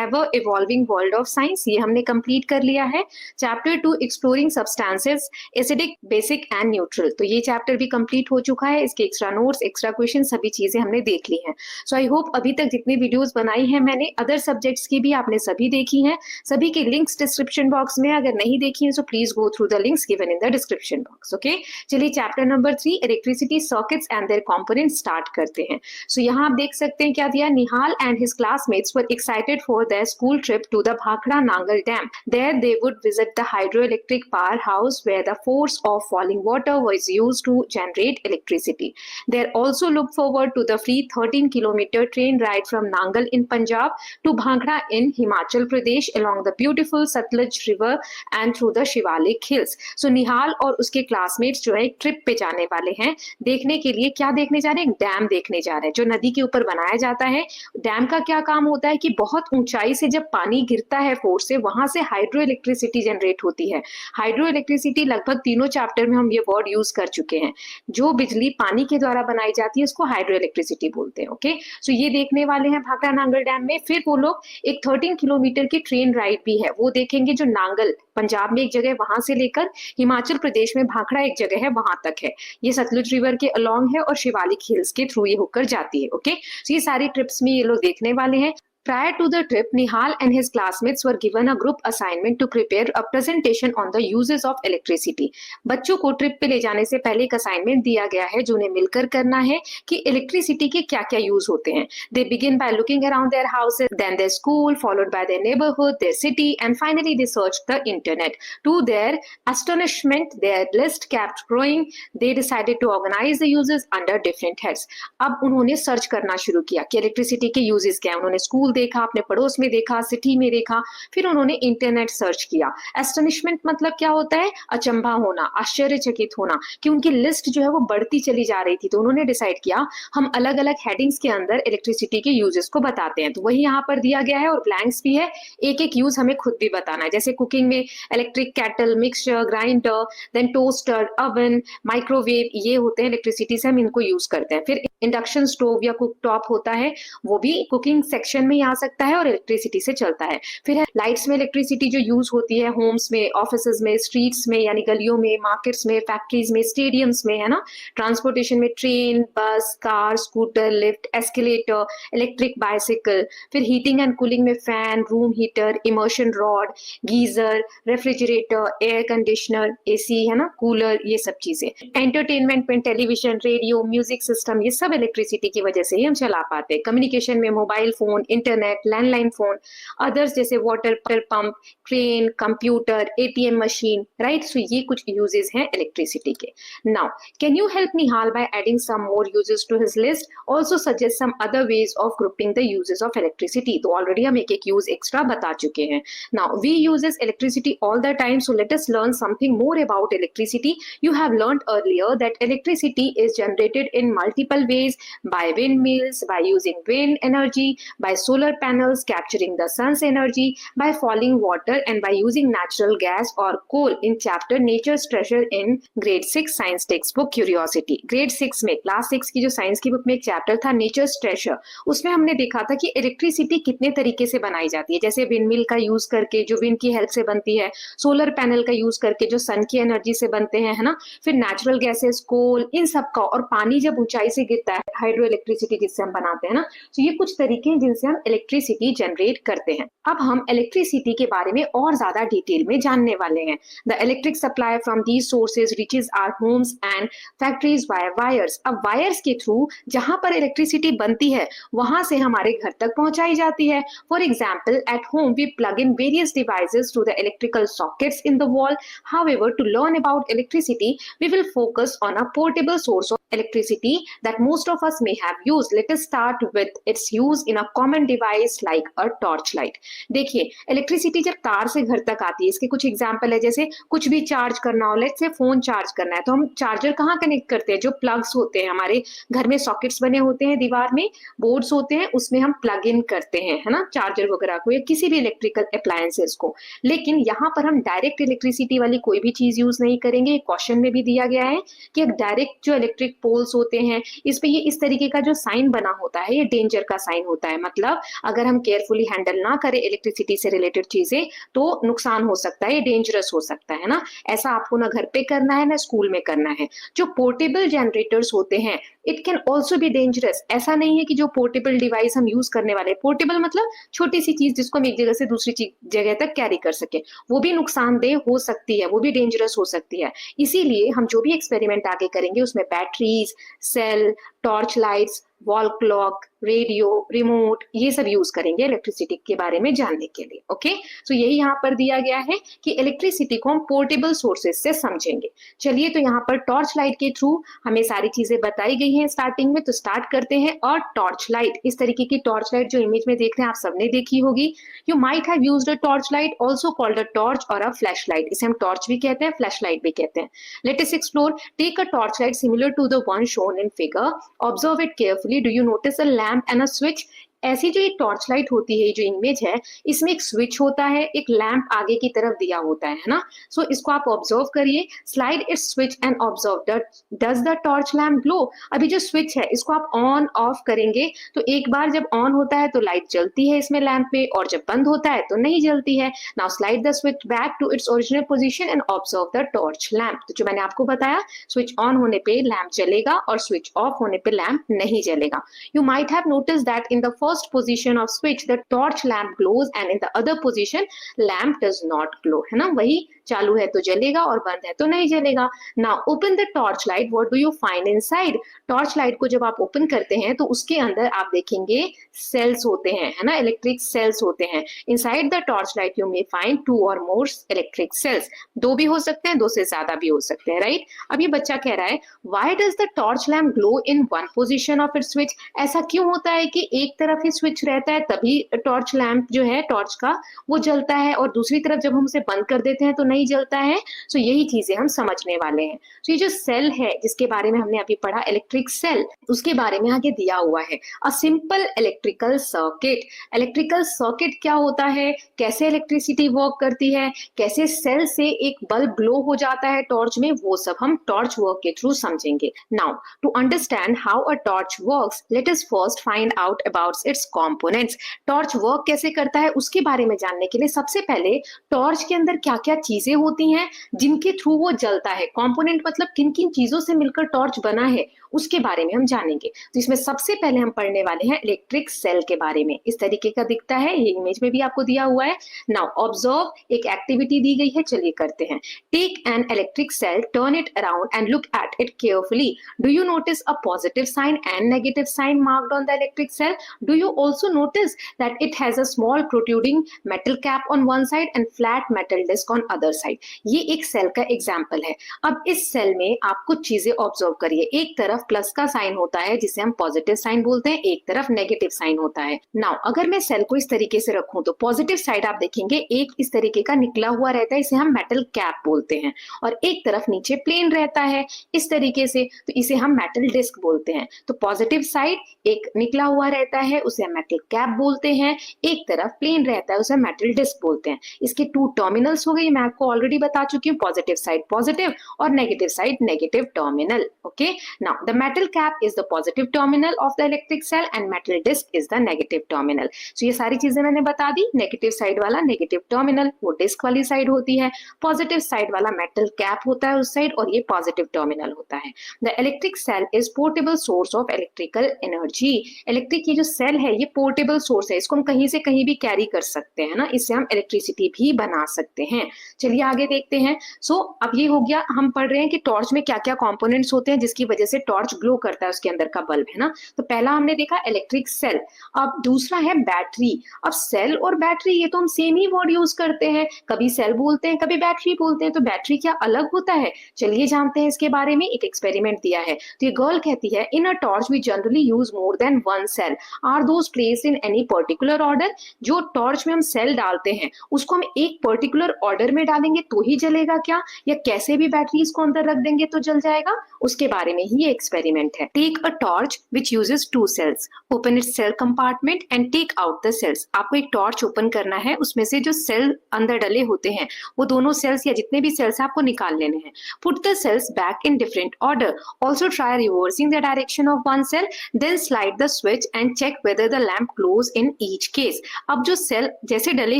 Ever evolving world of science, ये हमने complete कर लिया है। Chapter 2 exploring substances acidic, basic and neutral, तो ये चैप्टर भी कंप्लीट हो चुका है। इसके एक्स्ट्रा नोट्स, एक्स्ट्रा क्वेश्चन, सभी चीजें हमने देख ली हैं। सो आई होप अभी तक जितनी वीडियोस बनाई हैं मैंने अदर सब्जेक्ट्स की भी आपने सभी देखी हैं। सभी के लिंक्स डिस्क्रिप्शन बॉक्स में, अगर नहीं देखी हैं so please go through the links given in the description box. Okay, चलिए chapter number 3 electricity circuits and their components start करते हैं। सो यहाँ आप देख सकते हैं क्या दिया, Nihal and his classmates were excited for their school trip to the Bhakra Nangal dam. There they would visit the hydroelectric power house where the force of falling water was used to generate electricity. They also look forward to the free 13-kilometer train ride from Nangal in Punjab to Bhangra in Himachal Pradesh along the beautiful Satluj River and through the Shivalik Hills. So निहाल और उसके classmates जो है एक trip पे जाने वाले हैं। देखने के लिए क्या देखने जा रहे हैं? डैम देखने जा रहे हैं जो नदी के ऊपर बनाया जाता है। डैम का क्या काम होता है कि बहुत ऊंचाई से जब पानी गिरता है फोर्स से, वहां से हाइड्रो इलेक्ट्रिसिटी जनरेट होती है। हाइड्रो इलेक्ट्रिसिटी लगभग तीनों चैप्टर में हम ये वर्ड यूज कर चुके हैं। जो बिजली पानी के द्वारा बनाई जाती है उसको हाइड्रो इलेक्ट्रिसिटी बोलते हैं। ओके, सो ये देखने वाले हैं भाखड़ा नांगल डैम में। फिर वो लोग एक 13 किलोमीटर की ट्रेन राइड भी है, वो देखेंगे जो नांगल पंजाब में एक जगह, वहां से लेकर हिमाचल प्रदेश में भाखड़ा एक जगह है वहां तक है। ये सतलुज रिवर के अलोंग है और शिवालिक हिल्स के थ्रू ये होकर जाती है। ओके, सो ये सारी ट्रिप्स में ये लोग देखने वाले हैं। Prior to the trip, Nihal and his classmates were given a group assignment to prepare a presentation on the uses of electricity. बच्चों को ट्रिप पे ले जाने से पहले एक असाइनमेंट दिया गया है जो उन्हें मिलकर करना है कि इलेक्ट्रिसिटी के क्या क्या यूज होते हैं। They begin by looking around their houses, then their school, followed by their neighborhood, their city, and finally they searched the internet. To their astonishment, their list kept growing. They decided to organize the uses under different heads. अब उन्होंने search करना शुरू किया कि electricity के uses क्या है। उन्होंने स्कूल देखा, अपने पड़ोस में देखा, सिटी में देखा, फिर उन्होंने इंटरनेट सर्च किया। एस्टोनिशमेंट मतलब क्या होता है? अचंभा होना, आश्चर्यचकित होना, कि उनकी लिस्ट जो है वो बढ़ती चली जा रही थी। तो उन्होंने डिसाइड किया हम अलग अलग हेडिंग्स के अंदर इलेक्ट्रिसिटी के यूजेस को बताते हैं। तो वही यहाँ पर दिया गया है और ब्लैंक्स भी है। एक एक यूज हमें खुद भी बताना है। जैसे कुकिंग में electric kettle, mixture grinder, then toaster, oven, microwave, ये होते हैं इलेक्ट्रिसिटी से हम इनको यूज करते हैं। फिर इंडक्शन स्टोव या कुक टॉप होता है, वो भी कुकिंग सेक्शन में आ सकता है और इलेक्ट्रिसिटी से चलता है। फिर है लाइट्स में इलेक्ट्रिसिटी जो यूज होती है होम्स में, ऑफिसेज में, स्ट्रीट्स में यानी गलियों में, मार्केट्स में, फैक्ट्रीज में, स्टेडियम्स में, है ना। ट्रांसपोर्टेशन में ट्रेन, बस, car, scooter, lift, escalator, electric bicycle. फिर हीटिंग एंड कूलिंग में fan, room heater, immersion rod, geyser, refrigerator, air conditioner, AC, है ना, कूलर, ये सब चीजें। एंटरटेनमेंट में टेलीविजन, रेडियो, म्यूजिक सिस्टम, ये सब इलेक्ट्रिसिटी की वजह से ही हम चला पाते हैं। कम्युनिकेशन में mobile phone, internet, landline phone, others जैसे water pump, train, computer, ATM machine, right. So ये कुछ यूजेस हैं इलेक्ट्रिसिटी के। Now can you help Nihal by adding some more uses to his list? Also suggest some other ways of grouping the uses of electricity. तो already हम एक एक use extra बता चुके हैं। Now we uses electricity all the time, so let us learn something more about electricity. You have learned earlier that electricity is generated in multiple ways: by windmills, by using wind energy, by solar panels capturing the sun's energy, by falling water, and by using natural gas or coal in chapter Nature's Treasure in grade 6 science textbook Curiosity. grade 6 में, class 6 की जो science की book में एक chapter था Nature's Treasure, उसमें हमने देखा था कि इलेक्ट्रिसिटी कितने तरीके से बनाई जाती है। जैसे विंडमिल का यूज करके जो विंड की हेल्प से बनती है, सोलर पैनल का यूज करके जो सन की एनर्जी से बनते हैं, है ना। फिर नेचुरल गैसेस, कोल, इन सब का, और पानी जब ऊंचाई से गिरता है, हाइड्रो इलेक्ट्रिसिटी जिससे हम बनाते हैं ना। तो ये कुछ तरीके हैं जिनसे हम इलेक्ट्रिसिटी जनरेट करते हैं। अब हम इलेक्ट्रिसिटी के बारे में और ज्यादा डिटेल में जानने वाले हैं। The electric supply from these sources reaches our homes and factories via wires. अब वायर्स के थ्रू जहां पर इलेक्ट्रिसिटी बनती है वहां से हमारे घर तक पहुंचाई जाती है। For example, at home we plug in various devices to the electrical sockets in the wall. However, to learn about electricity, we will focus on a portable source of electricity that most of us may have used. Let us start with its use in a common device like a torch light. देखिए, electricity जब तार से घर तक आती है, इसके कुछ एग्जाम्पल है। जैसे कुछ भी चार्ज करना हो, लेट्स से फोन चार्ज करना है, तो हम चार्जर कहाँ कनेक्ट करते हैं? जो प्लग्स होते हैं, हमारे घर में सॉकेट्स बने होते हैं, दीवार में बोर्ड्स होते हैं, उसमें हम प्लग इन करते हैं, है ना, चार्जर वगैरह को या किसी भी इलेक्ट्रिकल अप्लायंसेस को। लेकिन यहाँ पर हम डायरेक्ट इलेक्ट्रिसिटी वाली कोई भी चीज यूज नहीं करेंगे। क्वेश्चन में भी दिया गया है कि डायरेक्ट जो इलेक्ट्रिक पोल्स होते हैं, इस पे ये इस तरीके का जो साइन बना होता है ये डेंजर का साइन होता है। मतलब अगर हम केयरफुली हैंडल ना करें इलेक्ट्रिसिटी से रिलेटेड चीजें तो नुकसान हो सकता है, ये डेंजरस हो सकता है ना। ऐसा आपको ना घर पे करना है ना स्कूल में करना है। जो पोर्टेबल जनरेटर्स होते हैं it can also be dangerous. ऐसा नहीं है कि जो पोर्टेबल डिवाइस हम यूज करने वाले, पोर्टेबल मतलब छोटी सी चीज जिसको हम एक जगह से दूसरी जगह तक कैरी कर सके, वो भी नुकसानदेह हो सकती है, वो भी डेंजरस हो सकती है। इसीलिए हम जो भी एक्सपेरिमेंट आगे करेंगे उसमें batteries, cell, torch lights, wall clock, radio, remote, ये सब यूज करेंगे इलेक्ट्रिसिटी के बारे में जानने के लिए। ओके, तो यही यहाँ पर दिया गया है कि इलेक्ट्रिसिटी को हम पोर्टेबल सोर्सेज से समझेंगे। चलिए, तो यहाँ पर टॉर्च लाइट के थ्रू हमें सारी चीजें बताई गई हैं स्टार्टिंग में, तो स्टार्ट करते हैं। और टॉर्च लाइट, इस तरीके की टॉर्च लाइट जो इमेज में देख रहे हैं आप सबने देखी होगी। You might have used a torch light, also called a torch और अ फ्लैश लाइट। इसे हम टॉर्च भी कहते हैं, फ्लैश लाइट भी कहते हैं। Let us explore. Take a torch light similar to the one shown in figure, observe it carefully, do you notice a lamp and a switch. ऐसी जो एक टॉर्च लाइट होती है, जो इमेज है, इसमें एक स्विच होता है, एक लैंप आगे की तरफ दिया होता है ना। सो इसको आप ऑब्जर्व करिए, slide it's switch and observe does the torch lamp glow. अभी जो स्विच है इसको आप ऑन ऑफ करेंगे तो एक बार जब ऑन होता है तो लाइट जलती है इसमें लैंप में, और जब बंद होता है तो नहीं जलती है। Now slide the switch back to its original position and observe the torch lamp. तो जो मैंने आपको बताया, स्विच ऑन होने पे लैंप जलेगा और स्विच ऑफ होने पे लैंप नहीं जलेगा। You might have notice that in the first position of switch the torch lamp glows and in the other position lamp does not glow, है ना। वही चालू है तो जलेगा और बंद है तो नहीं जलेगा। Now open the torch light, what do you find inside. Torch light को जब आप ओपन करते हैं तो उसके अंदर आप देखेंगे सेल्स होते हैं, है ना, इलेक्ट्रिक सेल्स होते हैं। Inside the torch light you may find 2 और मोर इलेक्ट्रिक सेल्स। 2 भी हो सकते हैं, 2 से ज्यादा भी हो सकते हैं, राइट। अब ये बच्चा कह रहा है why does the torch lamp glow in one position of its switch. ऐसा क्यों होता है कि एक तरफ ही स्विच रहता है तभी टॉर्च लैम्प जो है टॉर्च का वो जलता है, और दूसरी तरफ जब हम उसे बंद कर देते हैं तो नहीं जलता है। सो यही चीजें हम समझने वाले हैं। तो ये जो सेल है जिसके बारे में हमने अभी पढ़ा, इलेक्ट्रिक सेल, उसके बारे में आगे दिया हुआ है। A simple electrical circuit. Electrical circuit क्या होता है, कैसे इलेक्ट्रिसिटी वर्क करती है, कैसे सेल से एक बल्ब ग्लो हो जाता है टॉर्च में, वो सब हम टॉर्च वर्क के थ्रू समझेंगे। Now to understand how a torch works, let us first find out about its components. Torch work कैसे करता है उसके बारे में जानने के लिए सबसे पहले टॉर्च के अंदर क्या क्या चीजें होती हैं जिनके थ्रू वो जलता है। कंपोनेंट मतलब किन किन चीजों से मिलकर टॉर्च बना है उसके बारे में हम जानेंगे। तो इसमें सबसे पहले हम पढ़ने वाले हैं इलेक्ट्रिक सेल के बारे में। इस तरीके का दिखता है, ये इमेज में भी आपको दिया हुआ है। नाउ ऑब्जर्व, एक एक्टिविटी दी गई है, चलिए करते हैं। Take an electric cell, turn it around and look at it carefully. Do you notice a positive sign and negative sign marked on the electric cell. Do you also notice that it has a small protruding metal cap on one side and flat metal disc on other side. ये एक cell का example है। अब इस cell में आप कुछ चीजें ऑब्जर्व करिए। एक तरफ प्लस का साइन होता है जिसे हम पॉजिटिव साइन बोलते हैं, एक तरफ नेगेटिव साइन होता है। नाउ अगर मैं सेल को इस तरीके से रखूं तो पॉजिटिव साइड आप देखेंगे एक इस तरीके का निकला हुआ रहता है, इसे हम मेटल कैप बोलते हैं, और एक तरफ नीचे प्लेन रहता है इस तरीके से, तो इसे हम मेटल डिस्क बोलते हैं। तो पॉजिटिव साइड एक निकला हुआ रहता है उसे हम मेटल कैप बोलते हैं, एक तरफ प्लेन रहता है उसे मेटल डिस्क बोलते हैं। इसके 2 टर्मिनल्स हो गए, मैं आपको ऑलरेडी बता चुकी हूँ, पॉजिटिव साइड पॉजिटिव और negative side negative terminal. Okay, now the metal cap is the positive terminal of the electric cell and metal disc is the negative terminal. So ये सारी चीजें मैंने बता दी। नेगेटिव साइड वाला नेगेटिव टर्मिनल वो disc वाली side होती है, पॉजिटिव साइड वाला मेटल कैप होता है उस साइड, और ये पॉजिटिव टर्मिनल होता है। The electric cell is portable source of electrical energy. Electric ये जो सेल है ये पोर्टेबल सोर्स है, इसको हम कहीं से कहीं भी कैरी कर सकते हैं ना, इससे हम इलेक्ट्रिसिटी भी बना सकते हैं। चलिए आगे देखते हैं। सो अब ये हो गया, हम पढ़ रहे हैं कि टॉर्च में क्या क्या कंपोनेंट्स होते हैं जिसकी वजह से टॉर्च ग्लो करता है, उसके अंदर का बल्ब, है ना। तो पहला हमने देखा इलेक्ट्रिक सेल। अब दूसरा है बैटरी। अब सेल और बैटरी ये तो हम सेम ही वर्ड यूज करते हैं, कभी सेल बोलते हैं कभी बैटरी बोलते हैं, तो बैटरी क्या अलग होता है, चलिए जानते हैं इसके बारे में। एक एक्सपेरिमेंट दिया है, तो ये गर्ल कहती है in a torch we generally use more than one cell, are those placed in any particular order. जो टॉर्च में हम सेल डालते हैं उसको हम एक पर्टिकुलर ऑर्डर में डालेंगे तो ही जलेगा क्या, या कैसे भी बैटरीज को अंदर रख देंगे तो जल जाएगा, उसके बारे में ही ये एक्सपेरिमेंट है। Take a torch which uses 2 cells, open its cell compartment and take out the cells. आपको एक टॉर्च ओपन करना है, उसमें से जो सेल अंदर डले होते हैं वो दोनों सेल्स या जितने भी सेल्स आपको निकाल लेने हैं। Put the cells back in different order, also try reversing the direction of one cell, then slide the switch and check whether the lamp close in each case. अब जो सेल जैसे डले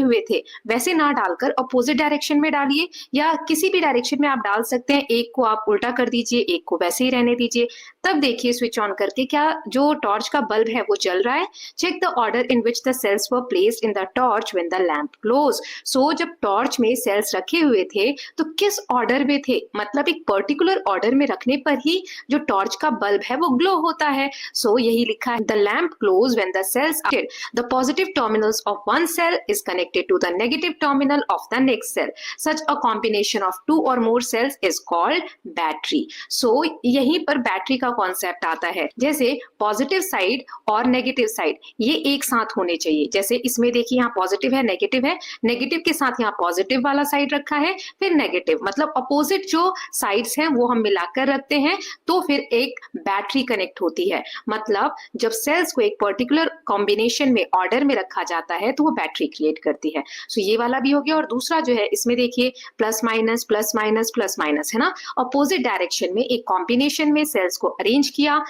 हुए थे वैसे ना डालकर अपोजिट डायरेक्शन में डालिए, या किसी भी डायरेक्शन में आप डाल सकते हैं। एक को आप उल्टा कर दीजिए, एक को वैसे ही रहने दीजिए। तब देखिए स्विच ऑन करके क्या जो टॉर्च का बल्ब है वो जल रहा है। Check the order in which the cells were placed in the torch when the lamp close. So जब टॉर्च में सेल्स रखे हुए थे तो किस ऑर्डर में थे, मतलब एक पर्टिकुलर ऑर्डर में रखने पर ही जो टॉर्च का बल्ब है वो ग्लो होता है। सो यही लिखा है, the lamp close when the cells are the positive terminals of one cell is connected to the negative terminal of the next cell. Such a combination of 2 or more cells is called battery. So यहीं पर battery का concept आता है। जैसे positive side और negative side ये एक साथ होने चाहिए। जैसे इसमें देखिए यहाँ पॉजिटिव है, नेगेटिव के साथ यहाँ पॉजिटिव वाला साइड रखा है, फिर नेगेटिव, मतलब अपोजिट जो साइड्स हैं वो हम मिलाकर रखते हैं तो फिर एक बैटरी कनेक्ट होती है। मतलब जब सेल्स को एक पर्टिकुलर कॉम्बिनेशन में ऑर्डर में रखा जाता है तो वो बैटरी क्रिएट करती है। सो ये वाला भी हो गया। और दूसरा जो है इसमें देखिए plus minus plus minus plus minus है ना, अपोजिट डायरेक्शन में एक कॉम्बिनेशन में सेल्स को अरेंज किया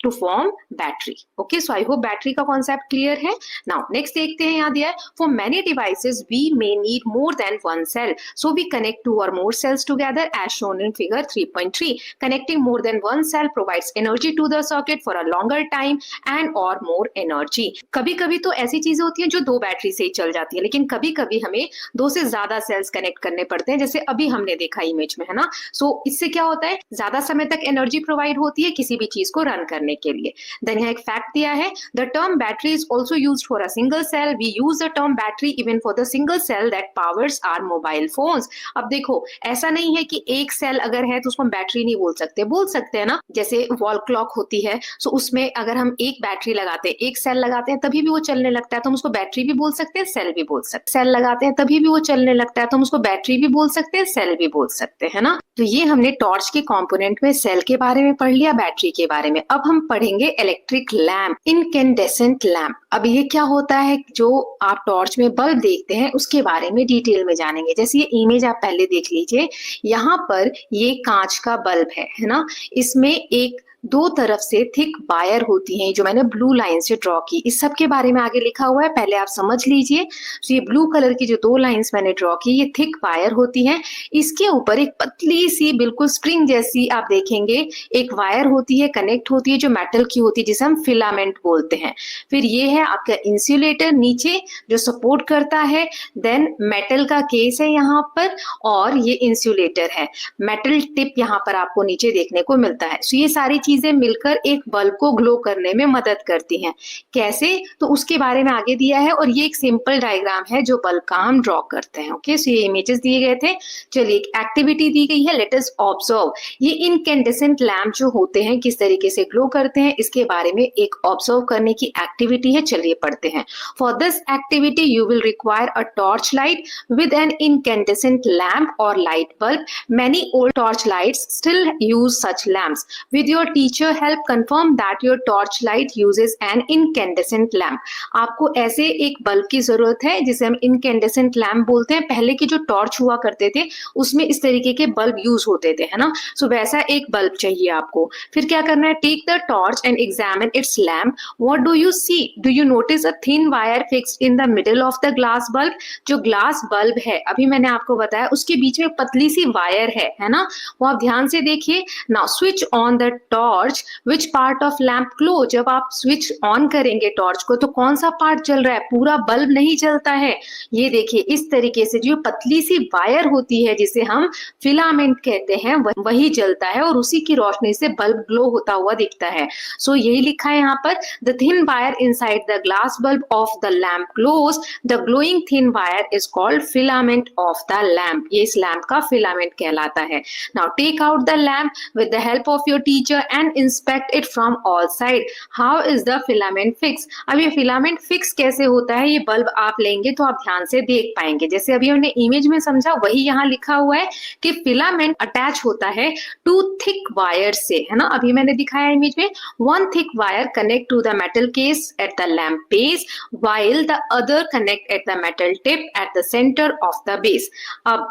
to form battery. Okay, so I hope battery का concept clear है। Now next देखते हैं, यहाँ दिया है for many devices we may need more than one cell, so we connect 2 or more cells together as shown in figure 3.3. Connecting more than one cell provides energy to the circuit for a longer time and or more energy. कभी कभी तो ऐसी चीजें होती हैं जो 2 battery से ही चल जाती है, लेकिन कभी कभी हमें 2 से ज्यादा सेल्स कनेक्ट करने पड़ते हैं, जैसे अभी हमने देखा इमेज में, है ना। सो इससे क्या होता है, ज्यादा समय तक एनर्जी प्रोवाइड होती है किसी भी चीज को रन करने के लिए। देन यहाँ एक फैक्ट दिया है, the term battery is also used for a single cell. We use the term battery even for the single cell that powers our mobile phones. अब देखो ऐसा नहीं है कि एक सेल अगर है तो उसको हम बैटरी नहीं बोल सकते हैं ना। जैसे वॉल क्लॉक होती है, सो उसमें अगर हम एक बैटरी लगाते हैं, एक सेल लगाते हैं तभी भी वो चलने लगता है तो हम उसको बैटरी भी बोल सकते हैं, सेल भी बोल सकते हैं। सेल लगाते हैं तभी भी वो चलने लगता है तो हम उसको बैटरी भी बोल सकते हैं, सेल भी बोल सकते हैं ना। तो ये हमने टॉर्च के कंपोनेंट में सेल के बारे में पढ़ लिया, बैटरी के बारे में। अब हम पढ़ेंगे इलेक्ट्रिक लैम्प, इनकैंडेसेंट लैम्प। अब ये क्या होता है, जो आप टॉर्च में बल्ब देखते हैं उसके बारे में डिटेल में जानेंगे। जैसे ये इमेज आप पहले देख लीजिए, यहाँ पर ये कांच का बल्ब है ना। इसमें एक 2 तरफ से थिक वायर होती हैं जो मैंने ब्लू लाइन से ड्रॉ की। इस सब के बारे में आगे लिखा हुआ है, पहले आप समझ लीजिए। तो ये ब्लू कलर की जो 2 लाइंस मैंने ड्रॉ की, ये थिक वायर होती हैं। इसके ऊपर एक पतली सी बिल्कुल स्प्रिंग जैसी आप देखेंगे एक वायर होती है, कनेक्ट होती है, जो मेटल की होती है, जिसे हम फिलामेंट बोलते हैं। फिर ये है आपका इंसुलेटर नीचे जो सपोर्ट करता है। देन मेटल का केस है यहाँ पर और ये इंसुलेटर है। मेटल टिप यहाँ पर आपको नीचे देखने को मिलता है। सो ये सारी चीजें मिलकर एक बल्ब को ग्लो करने में मदद करती हैं। कैसे, तो उसके बारे में आगे दिया है। और ये एक सिंपल डायग्राम है जो बल्ब का हम ड्रॉ करते हैं। ओके, सो ये इमेजेस दिए गए थे। चलिए एक एक्टिविटी दी गई है, लेट अस ऑब्जर्व। ये इनकैंडेसेंट लैम्प जो होते हैं किस तरीके से ग्लो करते हैं इसके बारे में एक ऑब्जर्व करने की एक्टिविटी है। चलिए पढ़ते हैं। For this activity you will require a torch light with an incandescent lamp or light bulb. Many old torch lights still use such lamps. With your teacher help confirm that your torch light uses an incandescent lamp. आपको ऐसे एक bulb की जरूरत है जिसे हम incandescent lamp बोलते हैं। पहले की जो टॉर्च हुआ करते थे उसमें इस तरीके के बल्ब यूज होते थे, है ना। सो वैसा एक बल्ब चाहिए आपको। फिर क्या करना है, take the torch and examine its lamp. What do you see, do you notice a thin wire fixed in the middle of the glass bulb. जो ग्लास बल्ब है अभी मैंने आपको बताया उसके बीच में पतली सी वायर है ना, वो आप ध्यान से देखिए। Now switch on the torch, which part of lamp glow. जब आप स्विच ऑन करेंगे टॉर्च को तो कौन सा पार्ट जल रहा है, पूरा बल्ब नहीं जलता है। ये देखिए इस तरीके से जो पतली सी वायर होती है जिसे हम फिलामेंट कहते हैं वही जलता है और उसी की रोशनी से बल्ब ग्लो होता हुआ दिखता है। सो यही लिखा है यहाँ पर, the thin wire inside the glass bulb of the lamp glows, the glowing thin wire is called filament of the lamp. ये इस लैम्प का फिलामेंट कहलाता है। Now take out the lamp with the help of your teacher and inspect it from all side. How is the filament fix? अब ये filament fix कैसे होता है, ये बल्ब आप लेंगे तो आप ध्यान से देख पाएंगे। जैसे अभी हमने इमेज में समझा वही यहाँ लिखा हुआ है कि फिलामेंट अटैच होता है टू थिक वायर से, है ना। अभी मैंने दिखाया इमेज में, one thick wire connect to the metal case at the lamp base while the other connect at the metal tip at the center of the base। अब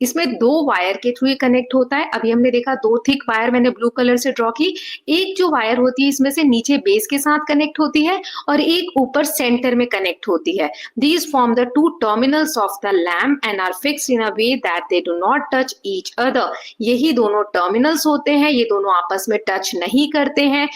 इसमें दो वायर के थ्रू कनेक्ट होता है। अभी हमने देखा दो थिक वायर मैंने ब्लू कलर से ड्रॉ की। एक जो वायर होती है इसमें से नीचे बेस के साथ कनेक्ट होती है और एक ऊपर सेंटर में कनेक्ट होती है। These form the two terminals of the lamp and are fixed in a way that they do not touch each other। यही दोनों टर्मिनल्स होते हैं, ये दोनों आपस में टच नहीं करते हैं।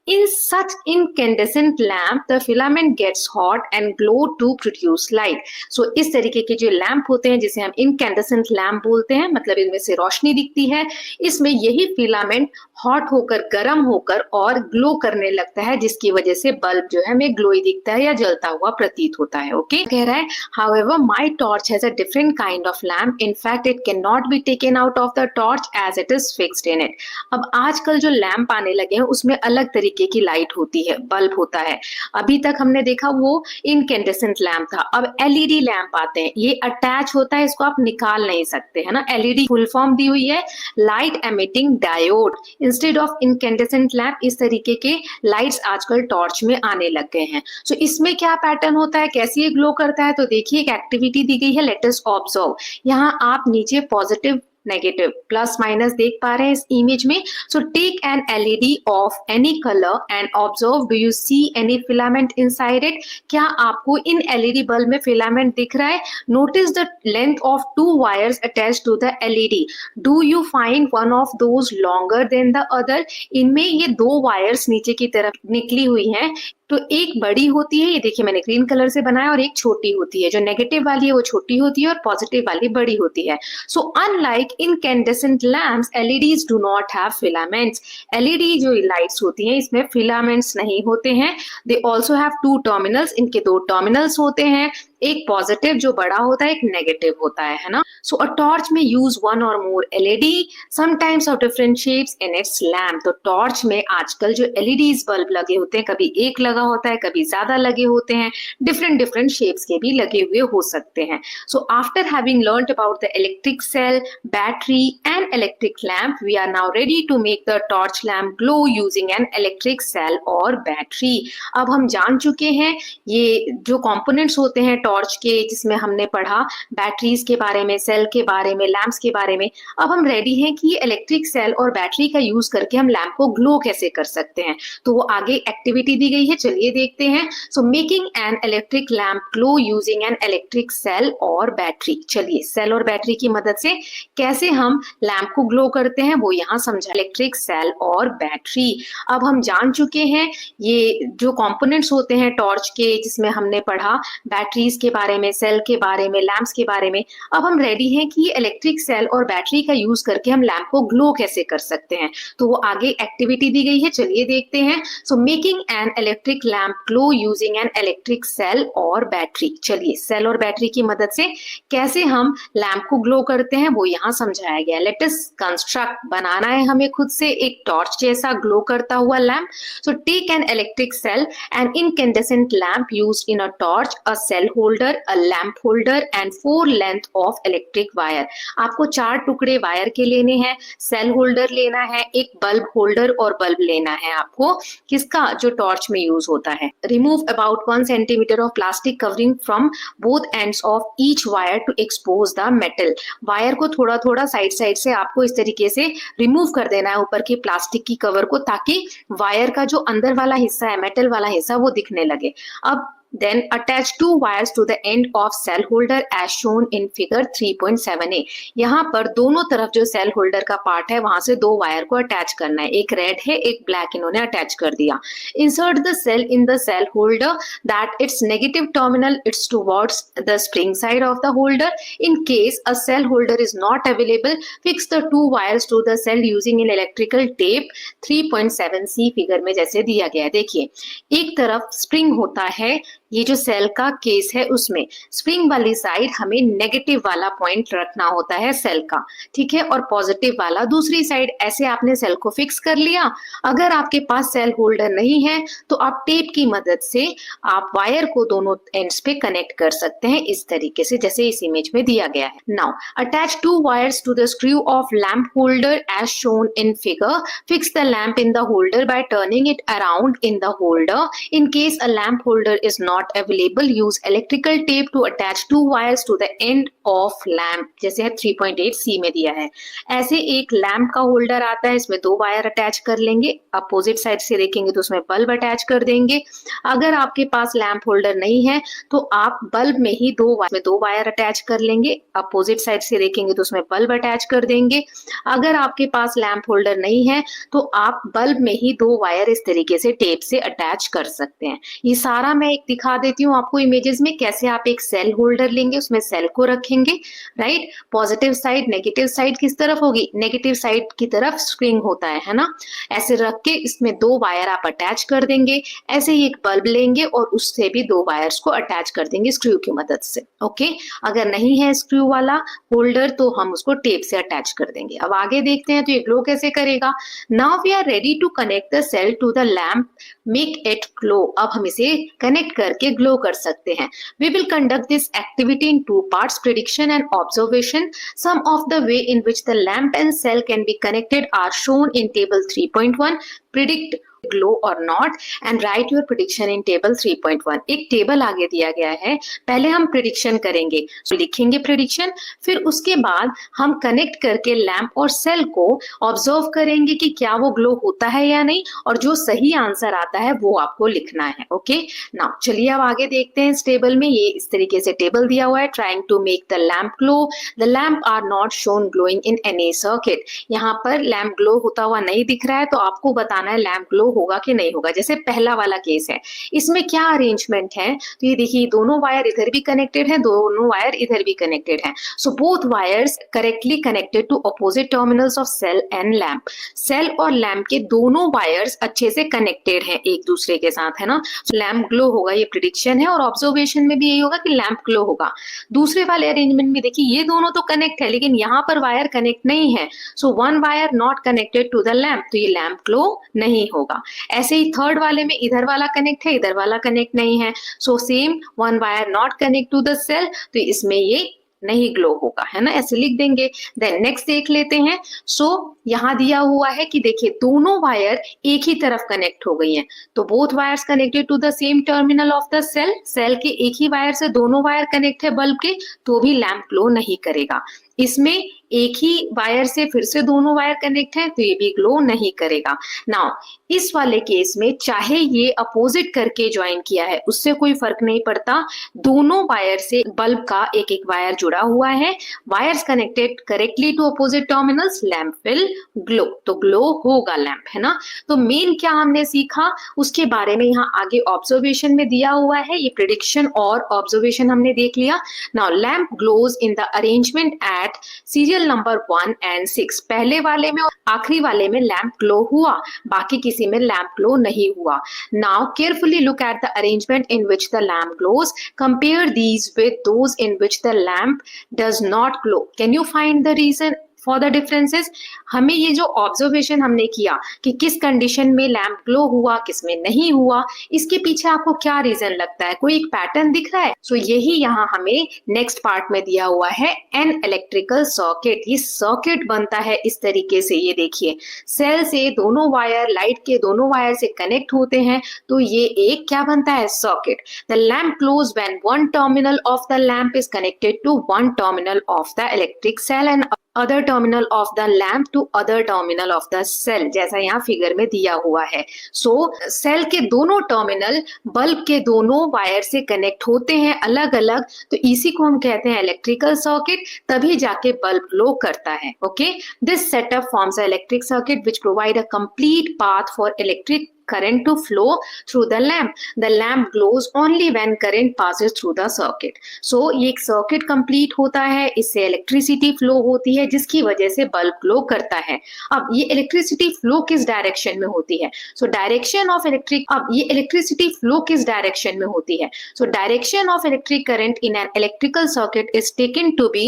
In such incandescent lamp, the filament gets hot and glow to produce light। So इस तरीके के जो लैंप होते हैं जिसे हम incandescent lamp बोलते हैं, मतलब इनमें से रोशनी दिखती है, इसमें यही फिलामेंट हॉट होकर, गर्म होकर और ग्लो करने लगता है, जिसकी वजह से बल्ब जो है हमें ग्लोई दिखता है या जलता हुआ प्रतीत होता है। ओके, कह रहा है however my torch has a different kind of lamp, in fact it cannot be taken out of the torch as it is fixed in it। अब आजकल जो लैंप आने लगे हैं उसमें अलग तरीके की लाइट होती है, बल्ब होता है। अभी तक हमने देखा वो इनकैंडेसेंट लैंप था, अब एलईडी लैंप आते हैं। ये अटैच होता है, इसको आप निकाल नहीं सकते, है ना। एलईडी फुल फॉर्म दी हुई है light emitting diode. Instead of incandescent lamp इस तरीके के लाइट्स आजकल टॉर्च में आने लग गए हैं। सो इसमें क्या पैटर्न होता है, कैसे ये ग्लो करता है, तो देखिए एक एक्टिविटी दी गई है, लेट अस ऑब्जर्व। यहाँ आप नीचे पॉजिटिव, नेगेटिव, प्लस माइनस देख पा रहे हैं इस इमेज में। So take an LED of any colour and observe, do you see any filament inside it. क्या आपको इन एलईडी बल्ब में फिलामेंट दिख रहा है? Notice the length of two wires attached to the LED, do you find one of those longer than the other. इनमें ये दो वायर्स नीचे की तरफ निकली हुई हैं, तो एक बड़ी होती है, ये देखिए मैंने ग्रीन कलर से बनाया, और एक छोटी होती है। जो नेगेटिव वाली है वो छोटी होती है और पॉजिटिव वाली बड़ी होती है। So unlike incandescent lamps, LEDs do not have filaments. LED जो लाइट्स होती हैं इसमें फिलामेंट्स नहीं होते हैं। They also have two terminals, इनके दो टर्मिनल्स होते हैं, एक पॉजिटिव जो बड़ा होता है, एक नेगेटिव होता है ना। सो अ टॉर्च में use one or more LED sometimes of different shapes in its lamp. तो टॉर्च में आजकल जो एलईडीज बल्ब लगे होते हैं, कभी एक लगा होता है, कभी ज्यादा लगे होते हैं, डिफरेंट डिफरेंट शेप्स के भी लगे हुए हो सकते हैं। So after having learned about the electric cell, battery and electric lamp, we are now ready to make the torch lamp glow using an electric cell और बैटरी। अब हम जान चुके हैं ये जो कंपोनेंट्स होते हैं टॉर्च के, जिसमें हमने पढ़ा बैटरीज के बारे में, सेल के बारे में, लैंप्स के बारे में। अब हम रेडी हैं कि इलेक्ट्रिक सेल और बैटरी का यूज करके हम लैंप को ग्लो कैसे कर सकते हैं। तो वो आगे एक्टिविटी दी गई है, चलिए देखते हैं। So making an electric lamp glow using an electric cell और बैटरी। चलिए सेल और बैटरी की मदद से कैसे हम लैंप को ग्लो करते हैं वो यहाँ समझा। इलेक्ट्रिक सेल और बैटरी, अब हम जान चुके हैं ये जो कंपोनेंट्स होते हैं टॉर्च के, जिसमें हमने पढ़ा बैटरीज के बारे में, सेल के बारे में, लैंप्स के बारे में। अब हम रेडी हैं कि इलेक्ट्रिक सेल और बैटरी का यूज करके हम लैंप को ग्लो कैसे कर सकते हैं। तो वो आगे एक्टिविटी दी गई है, चलिए देखते हैं। So making an electric lamp glow using an electric cell और बैटरी। चलिए सेल और बैटरी की मदद से कैसे हम लैंप को ग्लो करते हैं वो यहाँ समझाया गया। लेट अस कंस्ट्रक्ट, बनाना है हमें खुद से एक टॉर्च जैसा ग्लो करता हुआ lamp. So take an electric cell, an incandescent lamp used in a torch, a cell holder, a lamp holder and 4 length of electric wire। आपको 4 टुकड़े वायर के लेने हैं, सेल होल्डर लेना है, एक बल्ब होल्डर और बल्ब लेना है आपको, किसका, जो टॉर्च में यूज होता है। Remove about 1 centimetre of plastic covering from both ends of each wire to expose the metal. Wire को थोड़ा थोड़ा साइड साइड से आपको इस तरीके से रिमूव कर देना है ऊपर की प्लास्टिक की कवर को, ताकि वायर का जो अंदर वाला हिस्सा है, मेटल वाला हिस्सा, वो दिखने लगे। अब Then attach two wires to the end of cell holder as shown in figure 3.7a. यहाँ पर दोनों तरफ जो सेल होल्डर का पार्ट है वहां से दो वायर को अटैच करना है, एक रेड है एक ब्लैक, इन्होंने अटैच कर दिया. Insert the cell in the cell holder that its negative terminal is towards the spring side of the holder. In case a cell holder is not available, fix the two wires to the cell using an electrical tape. 3.7c figure में जैसे दिया गया है. देखिए, एक तरफ spring होता है, ये जो सेल का केस है उसमें स्प्रिंग वाली साइड हमें नेगेटिव वाला पॉइंट रखना होता है सेल का, ठीक है, और पॉजिटिव वाला दूसरी साइड. ऐसे आपने सेल को फिक्स कर लिया. अगर आपके पास सेल होल्डर नहीं है तो आप टेप की मदद से आप वायर को दोनों एंड्स पे कनेक्ट कर सकते हैं इस तरीके से जैसे इस इमेज में दिया गया है. Now attach two wires to the screw of lamp holder as shown in figure. Fix the lamp in the holder by turning it around in the holder. In case a lamp holder is not available, use electrical tape to attach two wires to the end of lamp. जैसे 3.8c में दिया है. ऐसे एक lamp का holder आता है, इसमें दो वायर अटैच कर लेंगे. अपोजिट साइड से देखेंगे तो उसमें बल्ब अटैच कर देंगे. अगर आपके पास लैंप होल्डर नहीं है तो आप बल्ब में ही दो वायर अटैच कर लेंगे. अपोजिट साइड से देखेंगे तो उसमें बल्ब अटैच कर देंगे. अगर आपके पास लैंप होल्डर नहीं है तो आप बल्ब में ही दो वायर इस तरीके से टेप से अटैच कर सकते हैं. ये सारा मैं एक दिखा देती हूँ आपको इमेजेस में कैसे आप एक सेल होल्डर लेंगे, उसमें सेल को रखेंगे. Right, positive side negative side किस तरफ होगी, नेगेटिव साइड की तरफ स्प्रिंग होता है ना. ऐसे रख के इसमें दो वायर आप अटैच कर देंगे. ऐसे ही एक बल्ब लेंगे और उससे भी दो वायर्स को अटैच कर देंगे स्क्रू की मदद से. ओके, अगर नहीं है स्क्रू वाला होल्डर तो हम उसको टेप से अटैच कर देंगे. अब आगे देखते हैं तो ये ग्लो कैसे करेगा. Now we are ready to connect the cell to the lamp, make it glow. अब हम इसे कनेक्ट करके ग्लो कर सकते हैं. We will conduct this activity in two parts, prediction and observation. Some of the way in which the lamp and cell can be connected are shown in table 3.1. Predict glow और not and right your prediction in table 3.1. एक table आगे दिया गया है, पहले हम prediction करेंगे, तो लिखेंगे प्रेडिक्शन, फिर उसके बाद हम कनेक्ट करके लैंप और सेल को ऑब्जर्व करेंगे कि क्या वो ग्लो होता है या नहीं, और जो सही आंसर आता है वो आपको लिखना है. ओके, नाउ चलिए अब आगे देखते हैं. इस टेबल में ये इस तरीके से टेबल दिया हुआ है. Trying to make the lamp glow, the lamp are not shown glowing in any circuit. यहाँ पर लैंप ग्लो होता हुआ नहीं दिख रहा है, तो आपको बताना है लैंप ग्लो होगा कि नहीं होगा. जैसे पहला वाला केस है, इसमें क्या अरेंजमेंट है, तो ये देखिए दोनों वायर इधर भी कनेक्टेड है, दोनों वायर इधर भी कनेक्टेड है. So both wires correctly connected to opposite terminals of cell and lamp. Cell और लैंप के दोनों वायर्स अच्छे से कनेक्टेड हैं एक दूसरे के साथ, है ना. लैंप ग्लो होगा, ये प्रेडिक्शन है, और ऑब्जर्वेशन में भी यही होगा कि लैंप ग्लो होगा. दूसरे वाले अरेंजमेंट में देखिए ये दोनों तो कनेक्ट है लेकिन यहाँ पर वायर कनेक्ट नहीं है. So one wire not connected to the lamp, तो ये लैंप ग्लो नहीं होगा. ऐसे ही थर्ड वाले में इधर वाला कनेक्ट है, इधर वाला कनेक्ट नहीं है. So same one wire not connect to the cell, तो इसमें ये नहीं ग्लो होगा, है ना. ऐसे लिख देंगे. देन नेक्स्ट देख लेते हैं. सो यहाँ दिया हुआ है कि देखिए दोनों वायर एक ही तरफ कनेक्ट हो गई हैं, तो both wires connected to the same terminal of the cell. Cell के एक ही वायर से दोनों वायर कनेक्ट है बल्ब के, तो भी लैंप ग्लो नहीं करेगा. इसमें एक ही वायर से फिर से दोनों वायर कनेक्ट है, तो ये भी ग्लो नहीं करेगा. नाउ इस वाले केस में चाहे ये अपोजिट करके ज्वाइन किया है उससे कोई फर्क नहीं पड़ता. दोनों वायर से बल्ब का एक एक वायर जुड़ा हुआ है, wires connected correctly to opposite terminals, lamp will glow. तो ग्लो होगा लैंप, है ना. तो मेन क्या हमने सीखा उसके बारे में यहाँ आगे ऑब्जर्वेशन में दिया हुआ है. ये प्रेडिक्शन और ऑब्जर्वेशन हमने देख लिया. Now lamp glows in the arrangement at serial number 1 and 6. पहले वाले में और आखिरी वाले में लैंप ग्लो हुआ, बाकी किसी में लैंप ग्लो नहीं हुआ. Now carefully look at the arrangement in which the lamp glows. Compare these with those in which the lamp does not glow. Can you find the reason for the differences. हमें ये जो observation हमने किया कि किस condition में lamp glow हुआ किस में नहीं हुआ, इसके पीछे आपको क्या रीजन लगता है, कोई एक पैटर्न दिख रहा है. सो यही यहाँ हमें नेक्स्ट पार्ट में दिया हुआ है. एन इलेक्ट्रिकल सर्किट, ये सर्किट बनता है इस तरीके से. ये देखिए सेल से दोनों वायर, लाइट के दोनों वायर से कनेक्ट होते हैं, तो ये एक क्या बनता है, circuit. The lamp glows when one terminal of the lamp is connected to one terminal of the electric cell and other terminal of the lamp to other terminal of the cell, जैसा यहाँ figure में दिया हुआ है। सो cell के दोनों terminal bulb के दोनों वायर से कनेक्ट होते हैं अलग अलग, तो इसी को हम कहते हैं इलेक्ट्रिकल सर्किट, तभी जाके बल्ब ग्लो करता है। Okay, this setup forms a electric circuit which provide a complete path for electric current to flow through the lamp. The lamp glows only when current passes through the circuit. So ये एक circuit complete होता है, इससे electricity flow होती है जिसकी वजह से बल्ब ग्लो करता है। अब ये इलेक्ट्रिसिटी फ्लो किस डायरेक्शन में होती है? सो डायरेक्शन ऑफ इलेक्ट्रिक, अब ये इलेक्ट्रिसिटी फ्लो किस डायरेक्शन में होती है? So direction of electric current in an electrical circuit is taken to be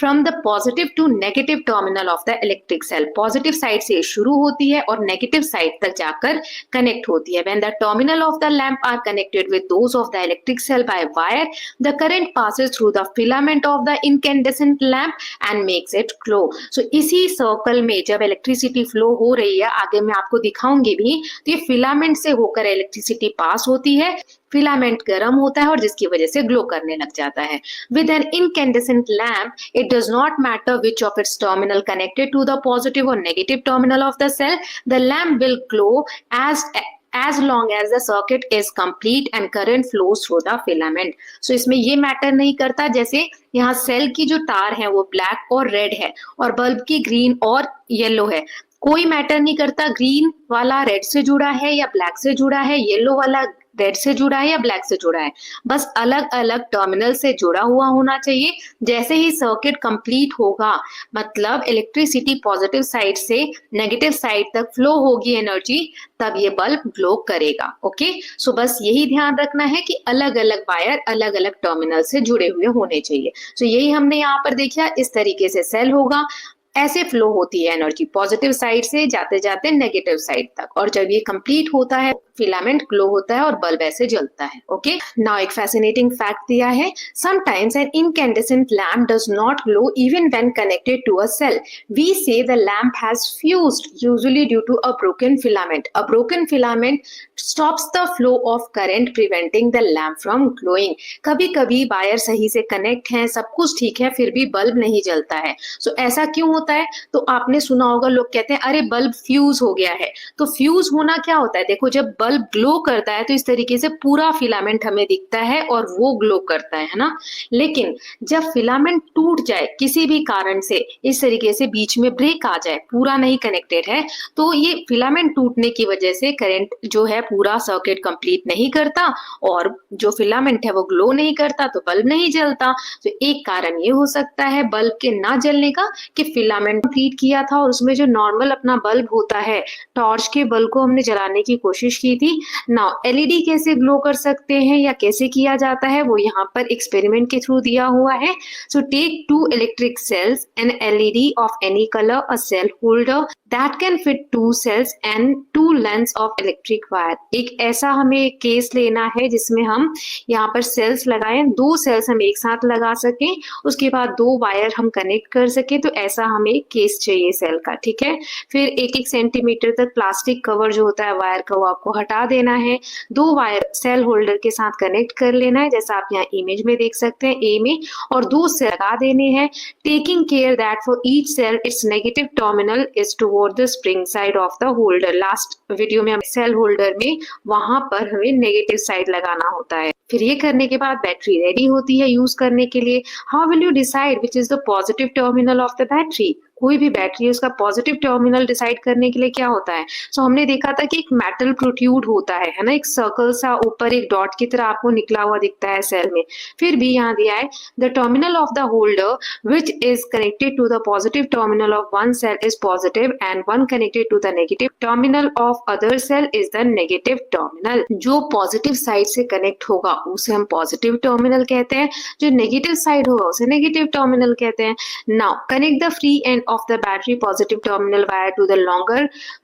from the positive to negative terminal of the electric cell. Positive side से शुरू होती है और नेगेटिव साइड तक जाकर connect होती है। When the terminal of the lamp are connected with those of the electric cell by wire, the current passes through the filament of the incandescent lamp and makes it glow. So इसी circle में जब electricity flow हो रही है, आगे मैं आपको दिखाऊंगी भी, तो ये फिलामेंट से होकर इलेक्ट्रिसिटी पास होती है, फिलामेंट गर्म होता है और जिसकी वजह से ग्लो करने लग जाता है। With an incandescent lamp, it does not matter which of its terminal connected to the positive or negative terminal of the cell, the lamp will glow as long as the circuit is complete and current flows through the filament. So इसमें ये matter नहीं करता, जैसे यहाँ cell की जो तार है वो ब्लैक और रेड है और बल्ब की ग्रीन और येलो है, कोई मैटर नहीं करता ग्रीन वाला रेड से जुड़ा है या ब्लैक से जुड़ा है, येलो वाला रेड से जुड़ा है या ब्लैक से जुड़ा है, बस अलग अलग टर्मिनल से जुड़ा हुआ होना चाहिए। जैसे ही सर्किट कंप्लीट होगा, मतलब इलेक्ट्रिसिटी पॉजिटिव साइड से नेगेटिव साइड तक फ्लो होगी एनर्जी, तब ये बल्ब ग्लो करेगा। ओके, सो बस यही ध्यान रखना है कि अलग अलग वायर अलग अलग टर्मिनल से जुड़े हुए होने चाहिए। सो यही हमने यहाँ पर देखा, इस तरीके से सेल होगा, ऐसे फ्लो होती है एनर्जी पॉजिटिव साइड से जाते जाते नेगेटिव साइड तक, और जब ये कंप्लीट होता है फिलामेंट ग्लो होता है और बल्ब ऐसे जलता है। ओके, नाउ एक फैसिनेटिंग फैक्ट दिया है, sometimes an incandescent lamp does not glow even when connected to a cell. We say the lamp has fused usually due to a broken filament. A broken filament stops the flow of current preventing the lamp from glowing. कभी कभी wire सही से connect है, सब कुछ ठीक है, फिर भी बल्ब नहीं जलता है। सो ऐसा क्यों होता है? तो आपने सुना होगा, लोग कहते हैं अरे बल्ब फ्यूज हो गया है। तो फ्यूज होना क्या होता है? देखो, जब बल्ब ग्लो करता है तो इस तरीके से पूरा फिलामेंट हमें दिखता है और वो ग्लो करता है ना। लेकिन जब फिलामेंट टूट जाए किसी भी कारण से, इस तरीके से बीच में ब्रेक आ जाए, पूरा नहीं कनेक्टेड है, तो ये फिलामेंट टूटने की वजह से करंट जो है पूरा सर्किट कंप्लीट नहीं करता और जो फिलामेंट है वो ग्लो नहीं करता, तो बल्ब नहीं जलता। तो एक कारण ये हो सकता है बल्ब के ना जलने का कि फिलामेंट कंप्लीट किया था और उसमें जो नॉर्मल अपना बल्ब होता है, टॉर्च के बल्ब को हमने जलाने की कोशिश की थी। नाउ एलईडी कैसे ग्लो कर सकते हैं या कैसे किया जाता है, वो यहाँ पर एक्सपेरिमेंट के थ्रू दिया हुआ है। So take 2 electric cells, an LED of any colour, a cell holder that can fit 2 cells and 2 lengths of electric wire. एक ऐसा हमें केस लेना है जिसमें हम यहाँ पर सेल्स लगाएं, 2 सेल्स हम एक साथ लगा सकें, उसके बाद 2 वायर हम कनेक्ट कर सके, तो ऐसा हमें केस चाहिए सेल का। ठीक है, फिर 1-1 सेंटीमीटर तक प्लास्टिक कवर जो होता है वायर का, वो आपको हटा देना है। 2 वायर सेल होल्डर के साथ कनेक्ट कर लेना है, जैसा आप यहाँ इमेज में देख सकते हैं ए में, और 2 सेल लगा देने हैं, taking care that for each cell its negative terminal is toward the spring side of the holder. Last video में सेल होल्डर में वहां पर हमें नेगेटिव साइड लगाना होता है। फिर ये करने के बाद बैटरी रेडी होती है यूज करने के लिए। How will you decide which is the positive terminal of the battery? कोई भी बैटरी उसका पॉजिटिव टर्मिनल डिसाइड करने के लिए क्या होता है? सो हमने देखा था कि एक मेटल प्रोट्यूड होता है ना, एक सर्कल सा ऊपर एक डॉट की तरह आपको निकला हुआ दिखता है सेल में। फिर भी यहाँ दिया है the terminal of the holder which is connected to the positive terminal of one cell is positive and one connected to the negative terminal of other cell is the negative terminal. जो positive side से connect होगा उसे हम positive terminal कहते हैं, जो negative side होगा उसे नेगेटिव टर्मिनल कहते हैं। Now connect the free and of the battery positive terminal wire to the longer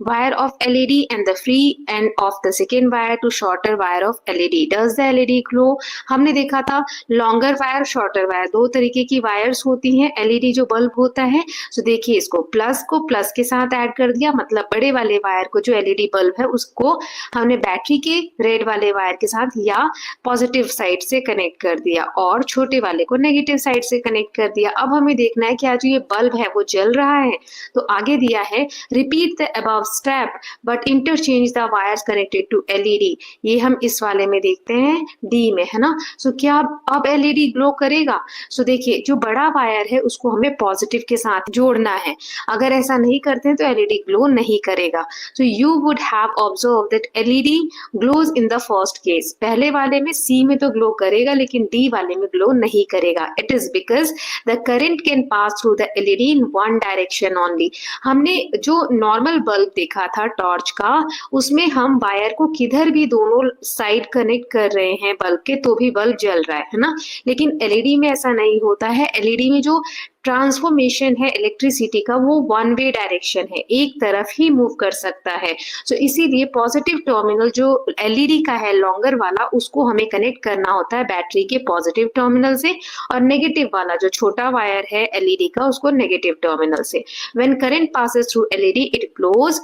wire of LED and the free end of the second wire to shorter wire of LED. Does the LED glow? हमने देखा था longer wire shorter wire, दो तरीके की wires होती हैं LED जो bulb होता है। तो देखिए इसको प्लस को प्लस के साथ ऐड कर दिया, मतलब बड़े वाले वायर को जो LED बल्ब है उसको हमने बैटरी के रेड वाले वायर के साथ या पॉजिटिव साइड से कनेक्ट कर दिया और छोटे वाले को नेगेटिव साइड से कनेक्ट कर दिया। अब हमें देखना है कि आज ये बल्ब है वो जल रहा है। तो आगे दिया है repeat the above step but interchange the wires connected to LED। ये हम इस वाले में देखते हैं डी में, है ना। सो क्या अब LED ग्लो करेगा? सो देखिए जो बड़ा वायर है उसको हमें पॉजिटिव के साथ जोड़ना है, अगर ऐसा नहीं करते हैं तो LED ग्लो नहीं करेगा। So you would have observe that LED glows in the first case. पहले वाले में C में तो ग्लो करेगा लेकिन D वाले में ग्लो नहीं करेगा। It is because the current can pass through the LED in one direction only. हमने जो नॉर्मल बल्ब देखा था टॉर्च का, उसमें हम वायर को किधर भी दोनों साइड कनेक्ट कर रहे हैं बल्ब के तो भी बल्ब जल रहा है ना। लेकिन LED में ऐसा नहीं होता है। LED में जो ट्रांसफॉर्मेशन है इलेक्ट्रिसिटी का वो वन वे डायरेक्शन है, एक तरफ ही मूव कर सकता है। सो इसीलिए पॉजिटिव टर्मिनल जो LED का है लॉन्गर वाला उसको हमें कनेक्ट करना होता है बैटरी के पॉजिटिव टर्मिनल से, और नेगेटिव वाला जो छोटा वायर है LED का उसको नेगेटिव टर्मिनल से। When current passes through LED it glows.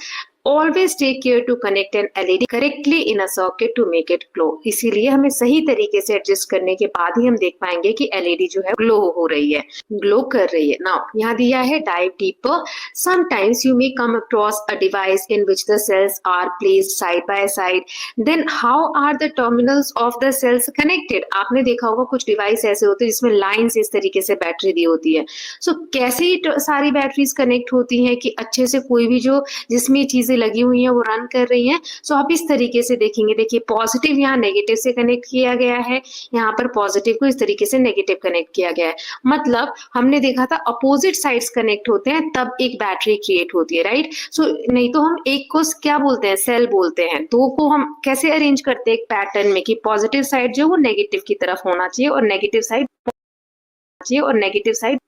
Always take care to connect an LED correctly in a socket to make it glow। इसीलिए हमें सही तरीके से एडजस्ट करने के बाद ही हम देख पाएंगे कि LED जो है ग्लो हो रही है, ग्लो कर रही है। नाउ यहाँ दिया है dive deeper. Sometimes you may come across a device in which the cells are placed side by side. Then how are the terminals of the cells connected? आपने देखा होगा कुछ डिवाइस ऐसे होते हैं जिसमें लाइंस इस तरीके से बैटरी दी होती है। सो कैसे सारी बैटरीज कनेक्ट होती हैं कि अच्छे से कोई भी जो जिसमें चीजें लगी हुई हैं वो रन कर रही हैं। सो आप इस तरीके से देखेंगे, देखिए पॉजिटिव यहाँ नेगेटिव से कनेक्ट किया गया है, यहाँ पर पॉजिटिव को इस तरीके से नेगेटिव कनेक्ट किया गया है। मतलब हमने देखा था अपोजिट साइड्स कनेक्ट होते हैं तब एक बैटरी क्रिएट होती है, राइट। सो नहीं तो हम एक को क्या बोलते हैं, सेल बोलते हैं। दो को हम कैसे अरेंज करते हैं एक पैटर्न में कि पॉजिटिव साइड जो वो नेगेटिव की तरफ होना चाहिए और नेगेटिव साइड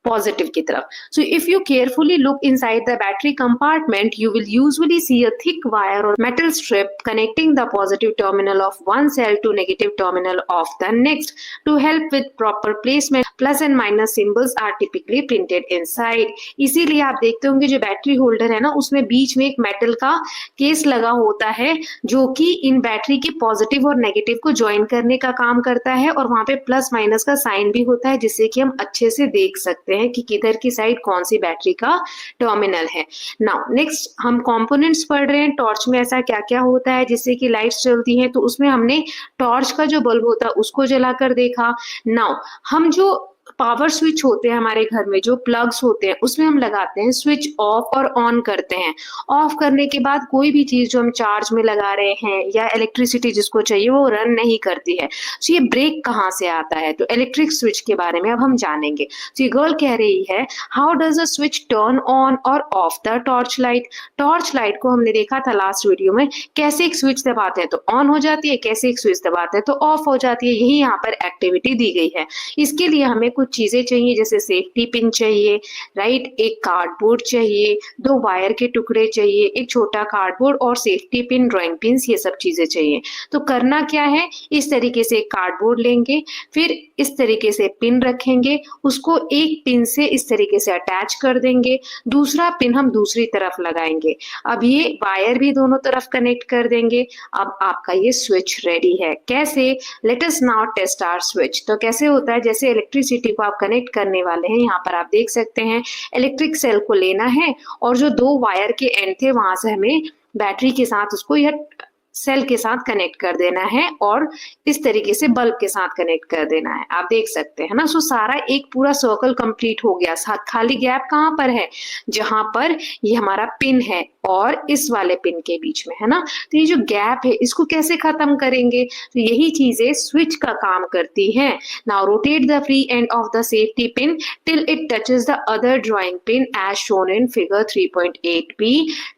पॉजिटिव की तरफ। So if you carefully look inside the battery compartment, you will usually see a thick wire or metal strip connecting the positive terminal of one cell to negative terminal of the next. To help with proper placement, plus and minus symbols are typically printed inside. इसीलिए आप देखते होंगे जो battery holder है ना उसमें बीच में एक मेटल का केस लगा होता है जो कि इन बैटरी के पॉजिटिव और नेगेटिव को ज्वाइन करने का काम करता है, और वहां पे प्लस माइनस का साइन भी होता है जिससे कि हम अच्छे से देख सकते हैं कि किधर की साइड कौन सी बैटरी का टर्मिनल है। नाउ नेक्स्ट हम कंपोनेंट्स पढ़ रहे हैं। टॉर्च में ऐसा क्या क्या होता है जिससे कि लाइट्स चलती हैं, तो उसमें हमने टॉर्च का जो बल्ब होता है उसको जलाकर देखा। नाउ हम जो पावर स्विच होते हैं हमारे घर में, जो प्लग्स होते हैं उसमें हम लगाते हैं स्विच ऑफ और ऑन करते हैं। ऑफ करने के बाद कोई भी चीज जो हम चार्ज में लगा रहे हैं या इलेक्ट्रिसिटी जिसको चाहिए वो रन नहीं करती है। तो ये ब्रेक कहाँ से आता है, तो इलेक्ट्रिक स्विच के बारे में अब हम जानेंगे। तो ये गर्ल कह रही है how does a switch turn on or off the torch light. Torch light को हमने देखा था लास्ट वीडियो में, कैसे एक स्विच दबाते हैं तो ऑन हो जाती है, कैसे एक स्विच दबाते हैं तो ऑफ हो जाती है। यही यहाँ पर एक्टिविटी दी गई है। इसके लिए हमें कुछ चीजें चाहिए, जैसे सेफ्टी पिन चाहिए, राइट, एक कार्डबोर्ड चाहिए, दो वायर के टुकड़े चाहिए, एक छोटा कार्डबोर्ड और सेफ्टी पिन, ड्राइंग पिन्स, ये सब चीजें चाहिए। तो करना क्या है, इस तरीके से एक कार्डबोर्ड लेंगे, फिर इस तरीके से पिन रखेंगे, उसको एक पिन से इस तरीके से अटैच कर देंगे, दूसरा पिन हम दूसरी तरफ लगाएंगे। अब ये वायर भी दोनों तरफ कनेक्ट कर देंगे। अब आपका ये स्विच रेडी है। कैसे, let us now test our switch. तो कैसे होता है, जैसे इलेक्ट्रिसिटी को आप कनेक्ट करने वाले हैं, यहाँ पर आप देख सकते हैं इलेक्ट्रिक सेल को लेना है और जो दो वायर के एंड थे वहां से हमें बैटरी के साथ उसको यह सेल के साथ कनेक्ट कर देना है और इस तरीके से बल्ब के साथ कनेक्ट कर देना है। आप देख सकते हैं ना। सो सारा एक पूरा सर्कल कंप्लीट हो गया। खाली गैप कहाँ पर है, जहां पर ये हमारा पिन है और इस वाले पिन के बीच में, है ना। तो ये जो गैप है इसको कैसे खत्म करेंगे, तो यही चीजें स्विच का काम करती हैं। Now rotate the free end of the safety pin till it touches the other drawing pin as shown in figure 3.8b।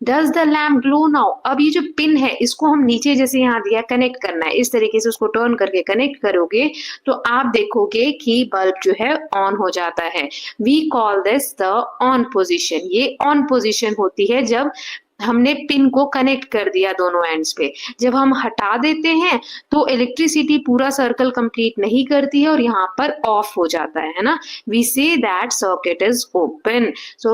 Does the lamp glow now. अब ये जो पिन है इसको हम नीचे जैसे यहाँ दिया कनेक्ट करना है, इस तरीके से उसको टर्न करके कनेक्ट करोगे तो आप देखोगे कि बल्ब जो है ऑन हो जाता है। We call this the on position. ये ऑन पोजीशन होती है जब हमने पिन को कनेक्ट कर दिया दोनों एंड्स पे। जब हम हटा देते हैं तो इलेक्ट्रिसिटी पूरा सर्कल कंप्लीट नहीं करती है और यहाँ पर ऑफ हो जाता है ना। We say that circuit is open. So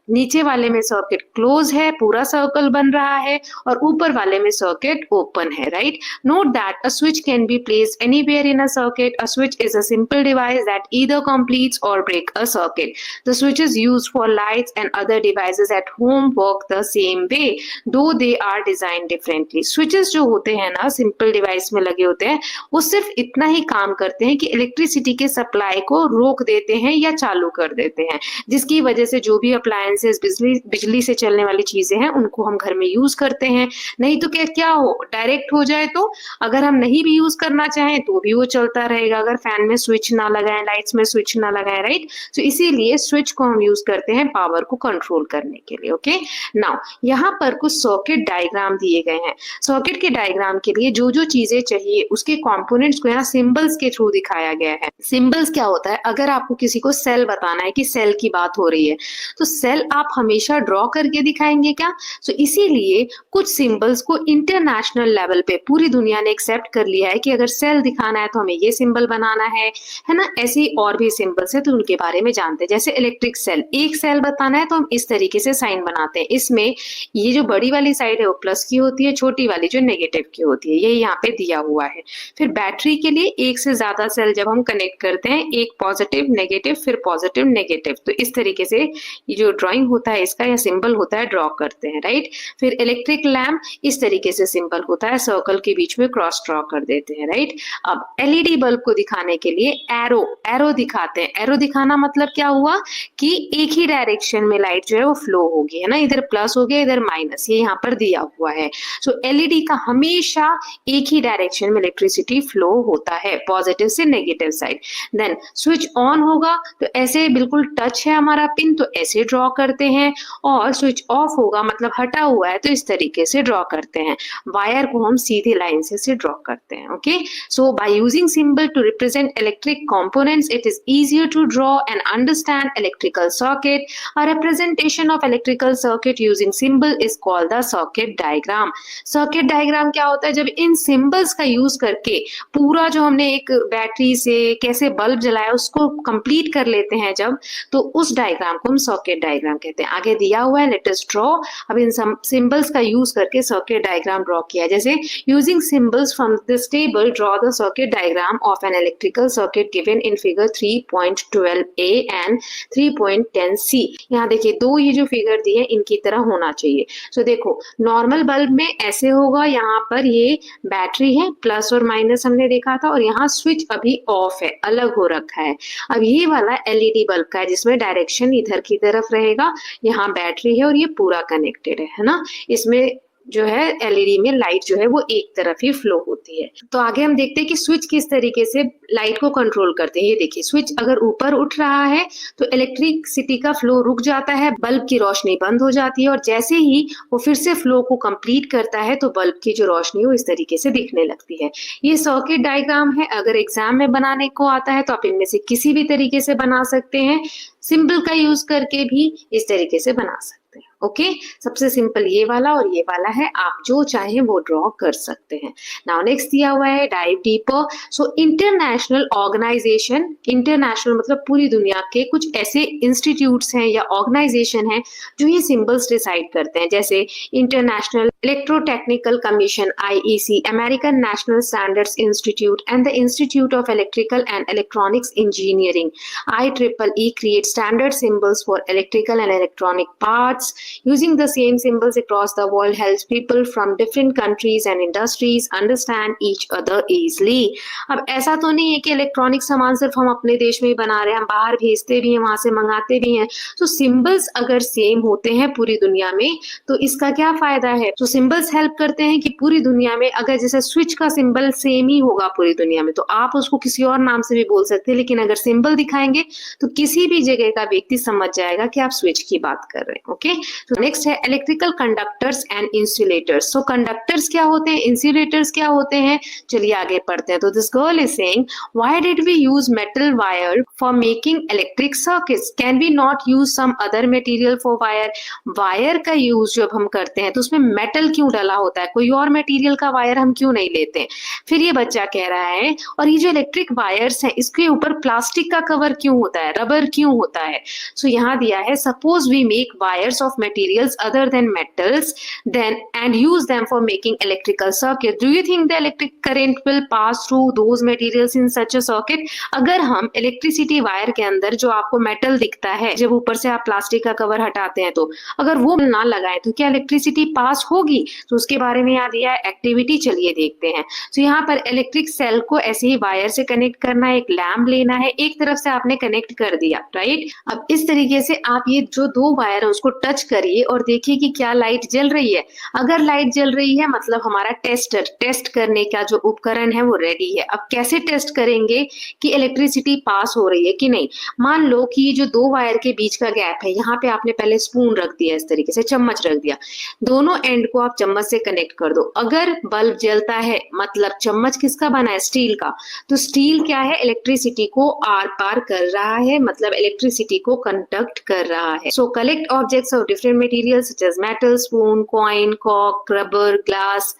नीचे वाले में सर्किट क्लोज है, पूरा सर्कल बन रहा है, और ऊपर वाले में सर्किट ओपन है, right. Note that a switch can be placed anywhere in a circuit. A switch is a simple device that either completes or break a circuit. The switches used for lights and other devices at home work the same way, though they are designed differently. Switches जो होते हैं ना, simple device में लगे होते हैं, वो सिर्फ इतना ही काम करते हैं कि इलेक्ट्रिसिटी के सप्लाई को रोक देते हैं या चालू कर देते हैं, जिसकी वजह से जो भी अप्लायंसेस बिजली से चलने वाली चीजें हैं उनको हम घर में यूज करते हैं। नहीं तो क्या हो, डायरेक्ट हो जाए तो अगर हम नहीं भी यूज करना चाहें तो भी वो चलता रहेगा, अगर फैन में स्विच ना लगाएं, लाइट्स में स्विच ना लगाएं, राइट। तो इसीलिए स्विच को हम यूज करते हैं पावर को कंट्रोल करने के लिए। ओके, नाउ यहाँ पर कुछ सर्किट डायग्राम दिए गए हैं। सर्किट के डायग्राम के लिए जो जो चीजें चाहिए उसके कंपोनेंट्स को यहाँ सिंबल्स के थ्रू दिखाया गया है। सिंबल्स क्या होता है, अगर आपको किसी को सेल बताना है कि सेल की बात हो रही है तो सेल आप हमेशा ड्रॉ करके दिखाएंगे क्या। सो इसीलिए कुछ सिंबल्स को इंटरनेशनल लेवल पे पूरी दुनिया ने एक्सेप्ट कर लिया है कि अगर सेल दिखाना है तो हमें ये सिंबल बनाना है ना। ऐसे और भी सिंबल्स है तो उनके बारे में जानते हैं। जैसे इलेक्ट्रिक सेल, एक सेल बताना है तो हम इस तरीके से साइन बनाते हैं। इसमें ये जो बड़ी वाली साइड है वो प्लस की होती है, छोटी वाली जो नेगेटिव की होती है, ये यहाँ पे दिया हुआ है। फिर बैटरी के लिए एक से ज्यादा सेल जब हम कनेक्ट करते हैं, एक पॉजिटिव नेगेटिव फिर पॉजिटिव नेगेटिव, तो इस तरीके से ये जो ड्राइंग होता है इसका या सिंबल होता है ड्रॉ करते हैं, राइट। फिर इलेक्ट्रिक लैम्प, इस तरीके से सिंबल होता है, सर्कल के बीच में क्रॉस ड्रॉ कर देते हैं, राइट। अब एलईडी बल्ब को दिखाने के लिए एरो दिखाते हैं। एरो दिखाना मतलब क्या हुआ कि एक ही डायरेक्शन में लाइट जो है वो फ्लो होगी, है ना, इधर प्लस हो गया इधर माइनस, ये यहाँ पर दिया हुआ है। सो एलईडी का हमेशा एक ही डायरेक्शन में इलेक्ट्रिसिटी फ्लो होता है, पॉजिटिव से negative side. Then switch on होगा तो ऐसे बिल्कुल टच है हमारा पिन तो ऐसे ड्रॉ करते हैं, और स्विच ऑफ होगा मतलब हटा हुआ है तो इस तरीके से ड्रॉ करते हैं। वायर को हम सीधी लाइन से ड्रॉ करते हैं। Okay, so by using symbol to represent electric components it is easier to draw and understand electrical circuit. A representation of electrical circuit using symbol is called the circuit diagram. Circuit diagram क्या होता है, जब इन symbols का use करके पूरा जो हमने एक बैटरी से कैसे बल्ब जलाया उसको कंप्लीट कर लेते हैं जब, तो उस डायग्राम को हम सर्किट डायग्राम कहते हैं। आगे दिया हुआ है, लेट अस ड्रॉ। अब इन सिंबल्स का यूज करके सर्किट डायग्राम ड्रॉ किया। जैसे using symbols from this table draw the circuit diagram of N electrical circuit given in figure 3.12a and 3.10c। यहाँ देखिए दो ये जो फिगर दी है इनकी तरह होना चाहिए। सो देखो नॉर्मल बल्ब में ऐसे होगा, यहाँ पर ये बैटरी है, प्लस और माइनस हमने देखा था, और यहाँ स्विच अभी ऑफ है, अलग हो रखा है। अब ये वाला एलईडी बल्ब का है जिसमें डायरेक्शन इधर की तरफ रहेगा, यहाँ बैटरी है और ये पूरा कनेक्टेड है ना। इसमें जो है एलईडी में लाइट जो है वो एक तरफ ही फ्लो होती है। तो आगे हम देखते हैं कि स्विच किस तरीके से लाइट को कंट्रोल करते हैं। ये देखिए स्विच अगर ऊपर उठ रहा है तो इलेक्ट्रिसिटी का फ्लो रुक जाता है, बल्ब की रोशनी बंद हो जाती है, और जैसे ही वो फिर से फ्लो को कंप्लीट करता है तो बल्ब की जो रोशनी वो इस तरीके से दिखने लगती है। ये सर्किट डायग्राम है, अगर एग्जाम में बनाने को आता है तो आप इनमें से किसी भी तरीके से बना सकते हैं, सिंबल का यूज करके भी इस तरीके से बना सकते हैं। ओके, सबसे सिंपल ये वाला और ये वाला है, आप जो चाहें वो ड्रॉ कर सकते हैं। नाउ नेक्स्ट दिया हुआ है dive deeper. So international organisation, international मतलब पूरी दुनिया के कुछ ऐसे इंस्टीट्यूट्स हैं या ऑर्गेनाइजेशन हैं जो ये सिंबल्स डिसाइड करते हैं, जैसे international electrotechnical commission IEC, American national standards institute and the institute of electrical and electronics engineering IEEE create standard symbols for electrical and electronic parts. Using the same symbols across the world helps people from different countries and industries understand each other easily. अब ऐसा तो नहीं है कि electronic सामान सिर्फ हम अपने देश में ही बना रहे हैं, हम बाहर भेजते भी हैं, वहां से मंगाते भी हैं। तो सिंबल्स अगर सेम होते हैं पूरी दुनिया में तो इसका क्या फायदा है। तो सिंबल्स हेल्प करते हैं कि पूरी दुनिया में अगर जैसे स्विच का सिंबल सेम ही होगा पूरी दुनिया में तो आप उसको किसी और नाम से भी बोल सकते हैं, लेकिन अगर सिंबल दिखाएंगे तो किसी भी जगह का व्यक्ति समझ जाएगा कि आप स्विच की बात कर रहे हैं। ओके, तो नेक्स्ट है electrical conductors and insulators. So conductors क्या होते हैं, इंसुलेटर्स क्या होते हैं, चलिए आगे पढ़ते हैं। तो this girl is saying why did we use metal wire for making electric circuits, can we not use some other material for wire. Wire का यूज जब हम करते हैं तो उसमें मेटल क्यों डला होता है, कोई और मटेरियल का वायर हम क्यों नहीं लेते। फिर ये बच्चा कह रहा है और ये जो इलेक्ट्रिक वायर्स है इसके ऊपर प्लास्टिक का कवर क्यों होता है, रबर क्यों होता है। सो यहाँ दिया है suppose we make wires of materials other than metals then and use them for making electrical circuit, do you think the electric current will pass through those materials in such a circuit. अगर हम electricity wire के अंदर जो आपको metal दिखता है, जब ऊपर से आप प्लास्टिक का कवर हटाते हैं तो अगर वो ना लगाए तो क्या इलेक्ट्रिसिटी पास होगी। तो उसके बारे में याद दिया है एक्टिविटी, चलिए देखते हैं। तो यहाँ पर इलेक्ट्रिक सेल को ऐसे ही वायर से कनेक्ट करना है, एक लैम्प लेना है, एक तरफ से आपने कनेक्ट कर दिया, राइट। अब इस तरीके से आप ये जो दो वायर है उसको टच करिए और देखिए कि क्या लाइट जल रही है। अगर लाइट जल रही है मतलब हमारा टेस्ट करने का जो उपकरण है वो रेडी है। अब कैसे टेस्ट करेंगे कि इलेक्ट्रिसिटी पास हो रही है कि नहीं। मान लो कि ये जो दो वायर के बीच का गैप है, यहाँ पे आपने पहले स्पून रख दिया, इस तरीके से चम्मच रख दिया, दोनों एंड को आप चम्मच से कनेक्ट कर दो। अगर बल्ब जलता है मतलब चम्मच किसका बना है, स्टील का, तो स्टील क्या है, इलेक्ट्रिसिटी को आर पार कर रहा है, मतलब इलेक्ट्रिसिटी को कंडक्ट कर रहा है। So collect objects of different materials such as metal, spoon, coin, कॉक, rubber, glass,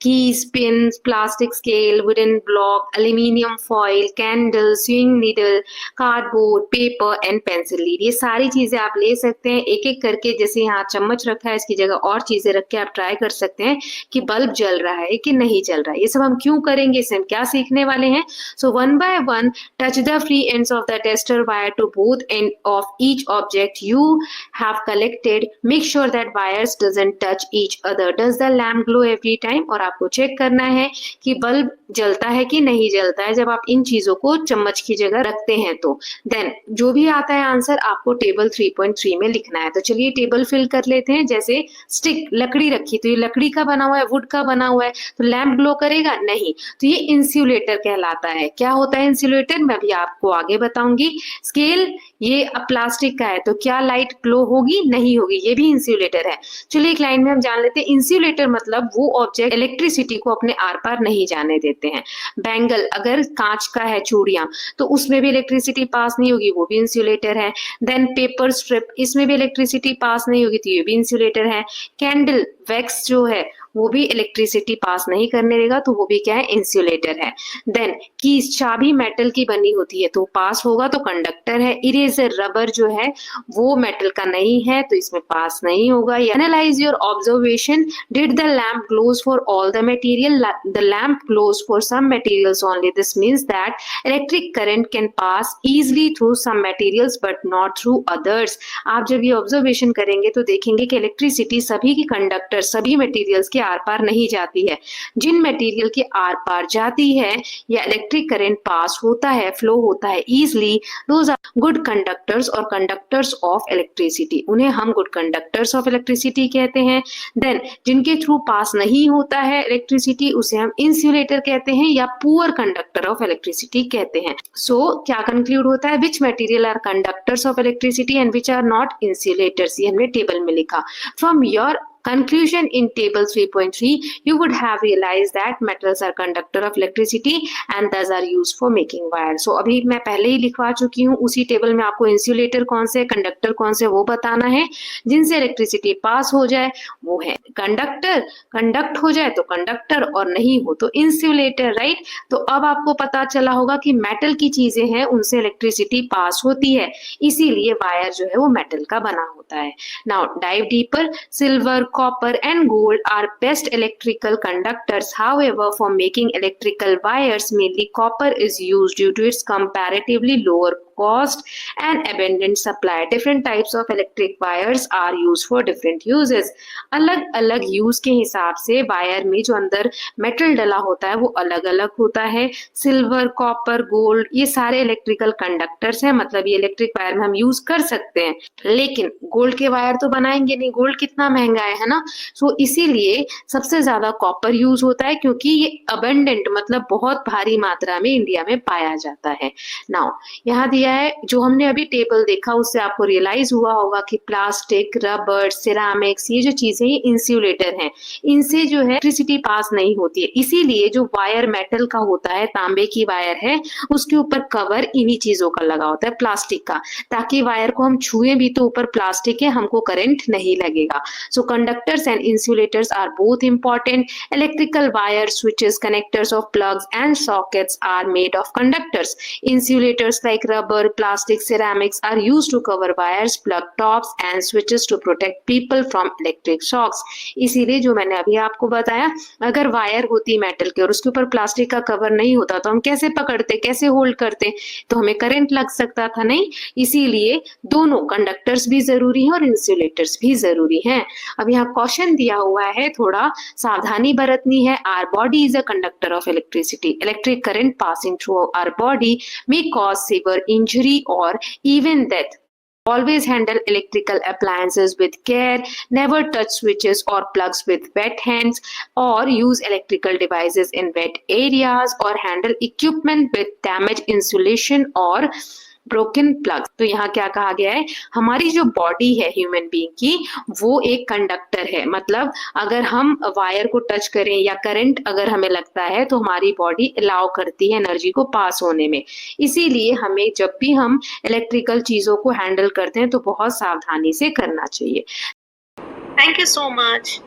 keys, pin, plastic scale, wooden block, aluminium foil, candle, swing needle, cardboard, paper and pencil lead. ये सारी चीजें आप ले सकते हैं एक एक करके। जैसे यहाँ चम्मच रखा है इसकी जगह और चीजें रख के आप ट्राई कर सकते हैं कि बल्ब जल रहा है कि नहीं जल रहा है। ये सब हम क्यों करेंगे, इससे हम क्या सीखने वाले हैं। So one by one touch the free ends of the tester wire to both end of each object you have collected, make sure that wires doesn't touch each other, does the lamp glow every time. और आपको check करना है कि bulb जलता है कि नहीं जलता है जब आप इन चीजों को चम्मच की जगह रखते हैं। तो देन जो भी आता है आंसर आपको टेबल 3.3 में लिखना है। तो चलिए टेबल फिल कर लेते हैं। जैसे स्टिक, लकड़ी रखी, तो ये लकड़ी का बना हुआ है, वुड का बना हुआ है, तो लैम्प ग्लो करेगा नहीं, तो ये इंसुलेटर कहलाता है। क्या होता है इंसुलेटर, मैं भी आपको आगे बताऊंगी। स्केल, ये प्लास्टिक का है, तो क्या लाइट ग्लो होगी, नहीं होगी, ये भी इंसुलेटर है। चलिए एक लाइन में हम जान लेते हैं। इंसुलेटर मतलब वो ऑब्जेक्ट इलेक्ट्रिसिटी को अपने आर पार नहीं जाने देते हैं। बैंगल, अगर कांच का है, चूड़ियां, तो उसमें भी इलेक्ट्रिसिटी पास नहीं होगी, वो भी इंसुलेटर है। देन पेपर स्ट्रिप, इसमें भी इलेक्ट्रिसिटी पास नहीं होगी, तो ये भी इंसुलेटर है। कैंडल, वैक्स जो है वो भी इलेक्ट्रिसिटी पास नहीं करने देगा, तो वो भी क्या है, इंसुलेटर है। देन कीज, चाबी मेटल की बनी होती है तो पास होगा, तो कंडक्टर है। इरेजर, रबर जो है वो मेटल का नहीं है तो इसमें पास नहीं होगा। Analyse your observation, did the lamp glows for all the material, the lamp glows for some materials only, this means that electric current can pass easily through some materials but not through others. आप जब ये observation करेंगे तो देखेंगे कि electricity सभी की conductor, सभी मटेरियल्स के आर पार नहीं जाती है। जिन मटेरियल के आर पार जाती है या इलेक्ट्रिक करंट पास होता है, फ्लो होता है easily, those are good conductors और कंडक्टर्स ऑफ इलेक्ट्रिसिटी, उन्हें हम गुड कंडक्टर्स ऑफ इलेक्ट्रिसिटी कहते हैं। देन जिनके थ्रू पास नहीं होता है इलेक्ट्रिसिटी उसे हम इंसुलेटर कहते हैं या पुअर कंडक्टर ऑफ इलेक्ट्रिसिटी कहते हैं। सो क्या कंक्लूड होता है, which material are conductors of electricity and which are not insulators, ये हमने टेबल में लिखा। From your conclusion in table 3.3 you would have realized that metals are conductor of electricity and thus are used for making wire। so अभी मैं पहले ही लिखवा चुकी हूँ उसी टेबल में, आपको इंसुलेटर कौन से, कंडक्टर कौन से वो बताना है। जिनसे इलेक्ट्रिसिटी पास हो जाए वो है कंडक्टर, कंडक्ट हो जाए तो कंडक्टर और नहीं हो तो इंसुलेटर, राइट। तो अब आपको पता चला होगा कि मेटल की चीजें हैं उनसे इलेक्ट्रिसिटी पास होती है, इसीलिए वायर जो है वो मेटल का बना होता है। Now dive deeper, silver, copper and gold are best electrical conductors. However, for making electrical wires, mainly copper is used due to its comparatively lower cost and abundant supply. Different types of electric wires are used for different uses. अलग अलग use के हिसाब से wire में जो अंदर metal डला होता है वो अलग अलग होता है। सिल्वर, कॉपर, गोल्ड, ये सारे इलेक्ट्रिकल कंडक्टर्स हैं, मतलब ये इलेक्ट्रिक वायर में हम यूज कर सकते हैं। लेकिन गोल्ड के वायर तो बनाएंगे नहीं, गोल्ड कितना महंगा है ना। सो इसीलिए सबसे ज्यादा कॉपर यूज होता है क्योंकि ये अबंडेंट मतलब बहुत भारी मात्रा में इंडिया में पाया जाता है। नाउ यहाँ दिया क्या है, जो हमने अभी टेबल देखा उससे आपको रियलाइज हुआ होगा कि प्लास्टिक, रबर, सिरामिक्स ये जो चीजें ये इंसुलेटर हैं, इनसे जो है इलेक्ट्रिसिटी पास नहीं होती है। इसीलिए जो वायर मेटल का होता है, तांबे की वायर है, उसके ऊपर कवर इन्हीं चीजों का लगा होता है, प्लास्टिक का, ताकि वायर को हम छुए भी तो ऊपर प्लास्टिक है, हमको करंट नहीं लगेगा। So conductors and insulators are both important. Electrical wires, switches, connectors of plugs and sockets are made of conductors. Insulators like rubber, plastic, ceramics are used to cover wires, plug tops and switches to protect people from electric shocks. इसीलिए जो मैंने अभी आपको बताया, अगर wire होती metal की और उसके ऊपर प्लास्टिक का कवर नहीं होता तो हम कैसे पकड़ते, कैसे होल्ड करते, तो हमें करंट लग सकता था नहीं। इसीलिए दोनों कंडक्टर्स भी जरूरी हैं और इंसुलेटर्स भी जरूरी हैं। अब यहाँ क्वेश्चन दिया हुआ है, थोड़ा सावधानी बरतनी है। Our body is a conductor of electricity. Electric current passing through our body may cause severe injury or even death. Always handle electrical appliances with care. Never touch switches or plugs with wet hands, or use electrical devices in wet areas, or handle equipment with damaged insulation or broken plug. तो यहाँ क्या कहा गया है, हमारी जो body है human being की, वो एक कंडक्टर है. मतलब अगर हम वायर को टच करें या करंट अगर हमें लगता है तो हमारी बॉडी अलाउ करती है एनर्जी को पास होने में. इसीलिए हमें जब भी हम इलेक्ट्रिकल चीजों को हैंडल करते हैं तो बहुत सावधानी से करना चाहिए. Thank you so much.